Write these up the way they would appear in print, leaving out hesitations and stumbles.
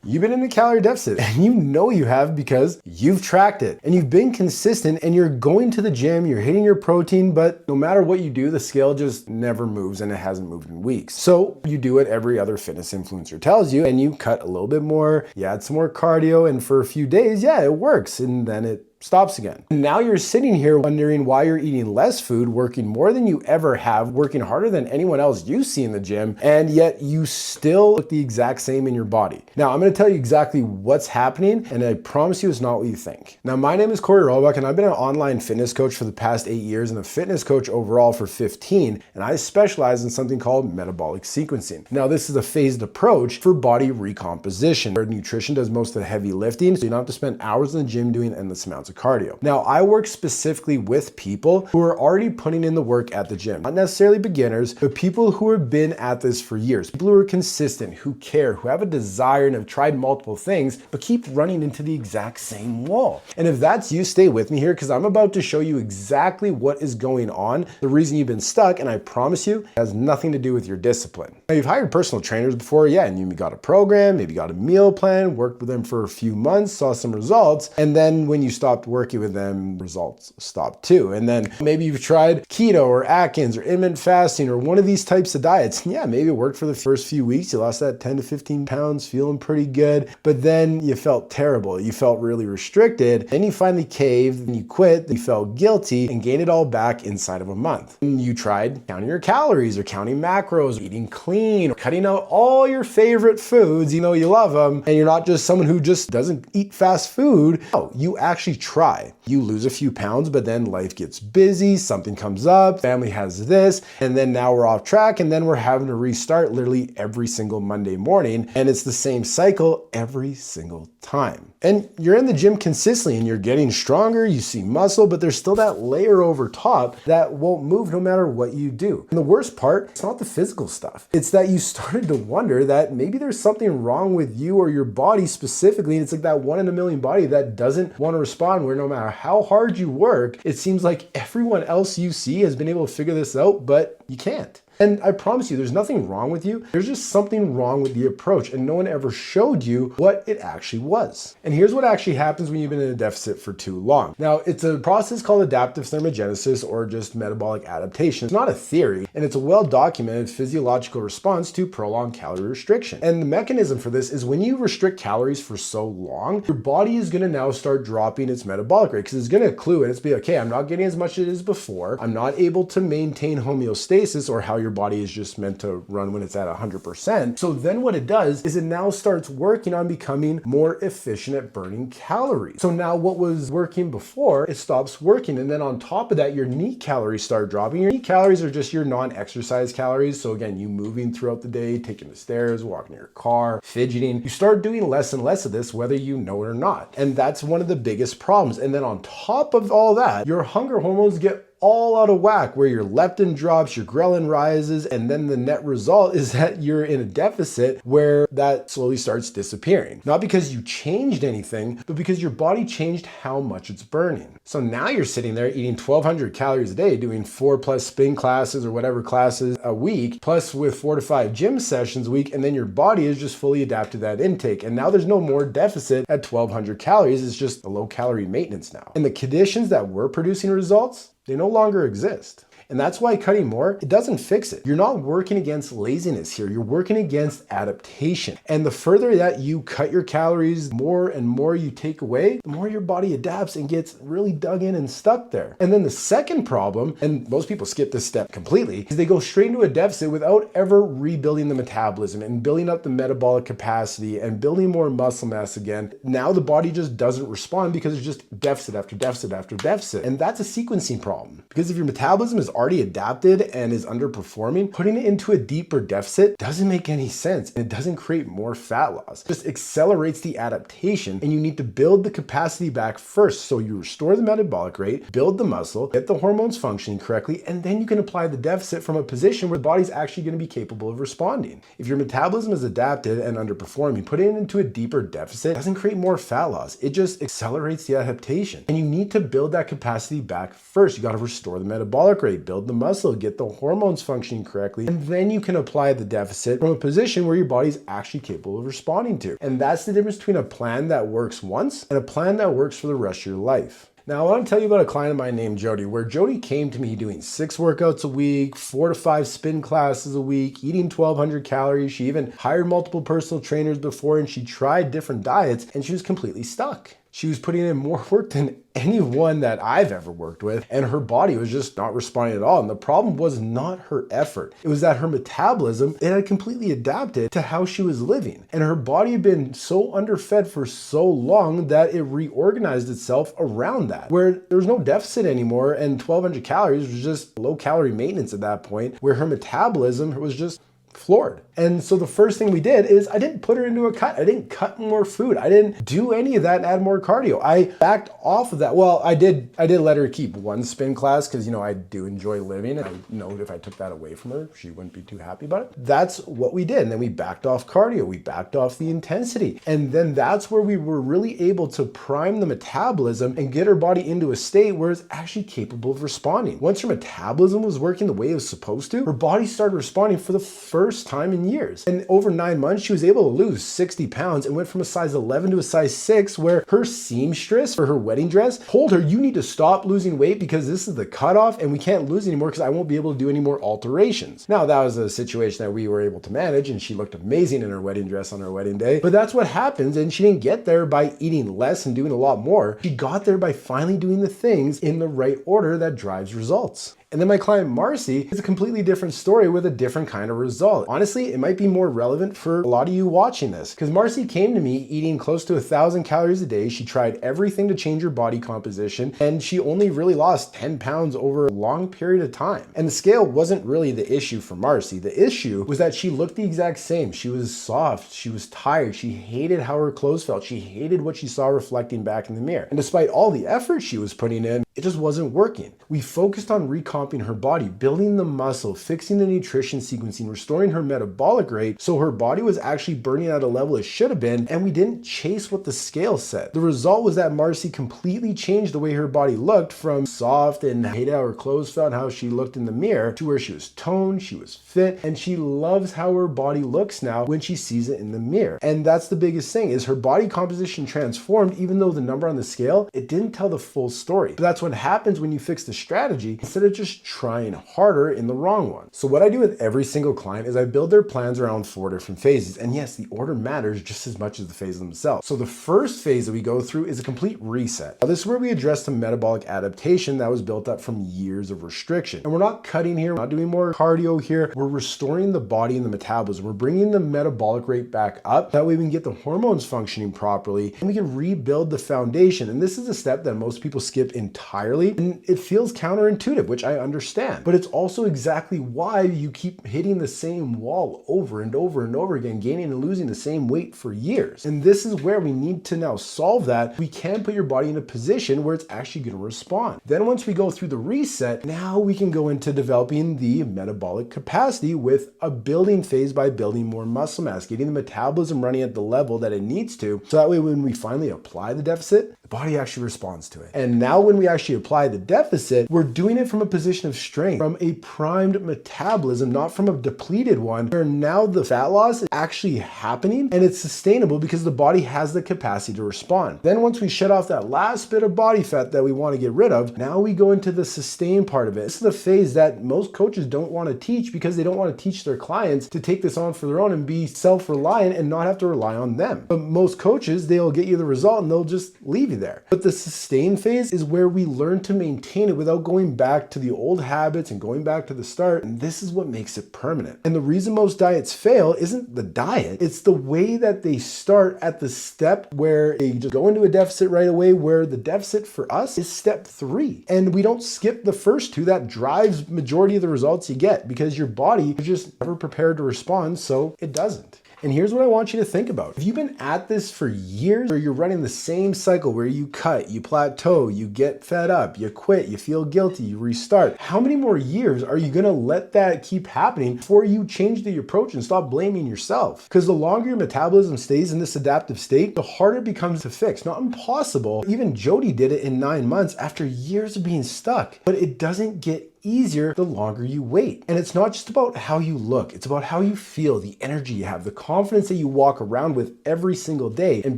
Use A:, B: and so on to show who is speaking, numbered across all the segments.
A: You've been in a calorie deficit, and you know you have because you've tracked it and you've been consistent, and you're going to the gym, you're hitting your protein, but no matter what you do, the scale just never moves, and it hasn't moved in weeks. So you do what every other fitness influencer tells you, and you cut a little bit more, you add some more cardio, and for a few days, yeah, it works, and then it stops again. Now you're sitting here wondering why you're eating less food, working more than you ever have, working harder than anyone else you see in the gym, and yet you still look the exact same in your body. Now, I'm gonna tell you exactly what's happening, and I promise you it's not what you think. Now, my name is Corey Roebuck, and I've been an online fitness coach for the past 8 years and a fitness coach overall for 15, and I specialize in something called metabolic sequencing. Now, this is a phased approach for body recomposition, where nutrition does most of the heavy lifting, so you don't have to spend hours in the gym doing endless amounts of cardio. Now, I work specifically with people who are already putting in the work at the gym. Not necessarily beginners, but people who have been at this for years. People who are consistent, who care, who have a desire and have tried multiple things, but keep running into the exact same wall. And if that's you, stay with me here because I'm about to show you exactly what is going on, the reason you've been stuck, and I promise you, it has nothing to do with your discipline. Now, you've hired personal trainers before, yeah, and you got a program, maybe got a meal plan, worked with them for a few months, saw some results, and then when you stopped working with them, results stopped too. And then maybe you've tried keto or Atkins or intermittent fasting or one of these types of diets. Yeah, maybe it worked for the first few weeks. You lost that 10 to 15 pounds, feeling pretty good, but then you felt terrible. You felt really restricted. Then you finally caved and you quit. You felt guilty and gained it all back inside of a month. And you tried counting your calories or counting macros, eating clean, or cutting out all your favorite foods. You know you love them, and you're not just someone who just doesn't eat fast food. No, you actually try. You lose a few pounds, but then life gets busy, something comes up, family has this, and then now we're off track, and then we're having to restart literally every single Monday morning, and it's the same cycle every single time. And you're in the gym consistently, and you're getting stronger, you see muscle, but there's still that layer over top that won't move no matter what you do. And the worst part, it's not the physical stuff. It's that you started to wonder that maybe there's something wrong with you or your body specifically, and it's like that 1 in a million body that doesn't want to respond, where no matter how hard you work, it seems like everyone else you see has been able to figure this out, but you can't. And I promise you, there's nothing wrong with you. There's just something wrong with the approach, and no one ever showed you what it actually was. And here's what actually happens when you've been in a deficit for too long. Now, it's a process called adaptive thermogenesis, or just metabolic adaptation. It's not a theory, and it's a well-documented physiological response to prolonged calorie restriction. And the mechanism for this is when you restrict calories for so long, your body is gonna now start dropping its metabolic rate, because it's gonna clue, and it's be okay, I'm not getting as much as it is before. I'm not able to maintain homeostasis, or how your body is just meant to run when it's at 100%. So then what it does is it now starts working on becoming more efficient at burning calories. So now what was working before, it stops working. And then on top of that, your NEAT calories start dropping. Your NEAT calories are just your non-exercise calories. So again, you moving throughout the day, taking the stairs, walking your car, fidgeting. You start doing less and less of this, whether you know it or not. And that's one of the biggest problems. And then on top of all that, your hunger hormones get all out of whack, where your leptin drops, your ghrelin rises, and then the net result is that you're in a deficit where that slowly starts disappearing. Not because you changed anything, but because your body changed how much it's burning. So now you're sitting there eating 1,200 calories a day, doing 4+ spin classes or whatever classes a week, plus with 4 to 5 gym sessions a week, and then your body is just fully adapted to that intake. And now there's no more deficit at 1,200 calories, it's just a low calorie maintenance now. And the conditions that were producing results, they no longer exist. And that's why cutting more, it doesn't fix it. You're not working against laziness here. You're working against adaptation. And the further that you cut your calories, more and more you take away, the more your body adapts and gets really dug in and stuck there. And then the second problem, and most people skip this step completely, is they go straight into a deficit without ever rebuilding the metabolism and building up the metabolic capacity and building more muscle mass again. Now the body just doesn't respond because it's just deficit after deficit after deficit. And that's a sequencing problem. Because if your metabolism is already adapted and is underperforming, putting it into a deeper deficit doesn't make any sense, and it doesn't create more fat loss. It just accelerates the adaptation, and you need to build the capacity back first. So you restore the metabolic rate, build the muscle, get the hormones functioning correctly, and then you can apply the deficit from a position where the body's actually going to be capable of responding. If your metabolism is adapted and underperforming, putting it into a deeper deficit doesn't create more fat loss. It just accelerates the adaptation, and you need to build that capacity back first. You got to restore the metabolic rate, build the muscle, get the hormones functioning correctly, and then you can apply the deficit from a position where your body's actually capable of responding to. And that's the difference between a plan that works once and a plan that works for the rest of your life. Now, I want to tell you about a client of mine named Jodi, where Jodi came to me doing 6 workouts a week, 4 to 5 spin classes a week, eating 1,200 calories. She even hired multiple personal trainers before, and she tried different diets, and she was completely stuck. She was putting in more work than anyone that I've ever worked with, and her body was just not responding at all. And the problem was not her effort. It was that her metabolism, it had completely adapted to how she was living. And her body had been so underfed for so long that it reorganized itself around that, where there was no deficit anymore, and 1,200 calories was just low calorie maintenance at that point, where her metabolism was just floored. And so the first thing we did is I didn't put her into a cut. I didn't cut more food. I didn't do any of that and add more cardio. I backed off of that. Well, I did let her keep one spin class because, I do enjoy living. And I know if I took that away from her, she wouldn't be too happy about it. That's what we did. And then we backed off cardio. We backed off the intensity. And then that's where we were really able to prime the metabolism and get her body into a state where it's actually capable of responding. Once her metabolism was working the way it was supposed to, her body started responding for the first time in years. And over 9 months, she was able to lose 60 pounds and went from a size 11 to a size 6, where her seamstress for her wedding dress told her, you need to stop losing weight because this is the cutoff and we can't lose anymore because I won't be able to do any more alterations. Now, that was a situation that we were able to manage, and she looked amazing in her wedding dress on her wedding day. But that's what happens. And she didn't get there by eating less and doing a lot more. She got there by finally doing the things in the right order that drives results. And then my client Marcy is a completely different story with a different kind of result. Honestly, it might be more relevant for a lot of you watching this, because Marcy came to me eating close to 1,000 calories a day. She tried everything to change her body composition, and she only really lost 10 pounds over a long period of time. And the scale wasn't really the issue for Marcy. The issue was that she looked the exact same. She was soft, she was tired, she hated how her clothes felt, she hated what she saw reflecting back in the mirror. And despite all the effort she was putting in, it just wasn't working. We focused on recomping her body, building the muscle, fixing the nutrition sequencing, restoring her metabolic rate so her body was actually burning at a level it should have been, and we didn't chase what the scale said. The result was that Marcy completely changed the way her body looked, from soft and hated how her clothes felt and how she looked in the mirror, to where she was toned, she was fit, and she loves how her body looks now when she sees it in the mirror. And that's the biggest thing, is her body composition transformed. Even though the number on the scale, it didn't tell the full story. But that's what happens when you fix the strategy instead of just trying harder in the wrong one. So what I do with every single client is I build their plans around 4 different phases. And yes, the order matters just as much as the phases themselves. So the first phase that we go through is a complete reset. Now, this is where we address the metabolic adaptation that was built up from years of restriction. And we're not cutting here, we're not doing more cardio here. We're restoring the body and the metabolism. We're bringing the metabolic rate back up. That way we can get the hormones functioning properly and we can rebuild the foundation. And this is a step that most people skip entirely. And it feels counterintuitive, which I understand, but it's also exactly why you keep hitting the same wall over and over and over again, gaining and losing the same weight for years. And this is where we need to now solve that. We can put your body in a position where it's actually going to respond. Then once we go through the reset, now we can go into developing the metabolic capacity with a building phase by building more muscle mass, getting the metabolism running at the level that it needs to. So that way, when we finally apply the deficit, the body actually responds to it. And now when we actually apply the deficit, we're doing it from a position of strength, from a primed metabolism, not from a depleted one, where now the fat loss is actually happening and it's sustainable because the body has the capacity to respond. Then once we shut off that last bit of body fat that we want to get rid of, now we go into the sustain part of it. This is the phase that most coaches don't want to teach because they don't want to teach their clients to take this on for their own and be self-reliant and not have to rely on them. But most coaches, they'll get you the result and they'll just leave you there. But the sustain phase is where we learn to maintain it without going back to the old habits and going back to the start. And this is what makes it permanent. And the reason most diets fail isn't the diet, it's the way that they start at the step where they just go into a deficit right away, where the deficit for us is step 3. And we don't skip the first 2. That drives majority of the results you get because your body is just never prepared to respond, so it doesn't. And here's what I want you to think about. If you've been at this for years, or you're running the same cycle where you cut, you plateau, you get fed up, you quit, you feel guilty, you restart, how many more years are you gonna let that keep happening before you change the approach and stop blaming yourself? Because the longer your metabolism stays in this adaptive state, the harder it becomes to fix. Not impossible. Even Jodi did it in 9 months after years of being stuck, but it doesn't get easier the longer you wait. And it's not just about how you look, it's about how you feel, the energy you have, the confidence that you walk around with every single day, and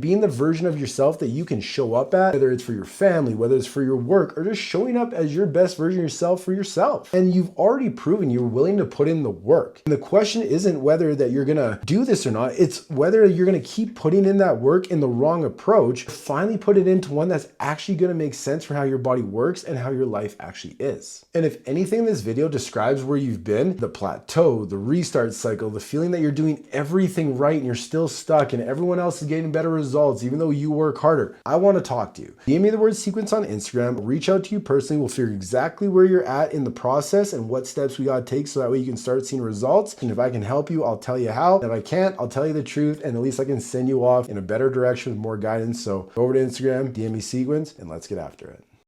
A: being the version of yourself that you can show up at, whether it's for your family, whether it's for your work, or just showing up as your best version of yourself for yourself. And you've already proven you're willing to put in the work. And the question isn't whether that you're gonna do this or not, it's whether you're gonna keep putting in that work in the wrong approach, finally put it into one that's actually gonna make sense for how your body works and how your life actually is. And if anything in this video describes where you've been, the plateau, the restart cycle, the feeling that you're doing everything right and you're still stuck and everyone else is getting better results even though you work harder, I wanna talk to you. DM me the word sequence on Instagram, reach out to you personally, we'll figure exactly where you're at in the process and what steps we gotta take so that way you can start seeing results. And if I can help you, I'll tell you how. If I can't, I'll tell you the truth, and at least I can send you off in a better direction with more guidance. So go over to Instagram, DM me sequence, and let's get after it.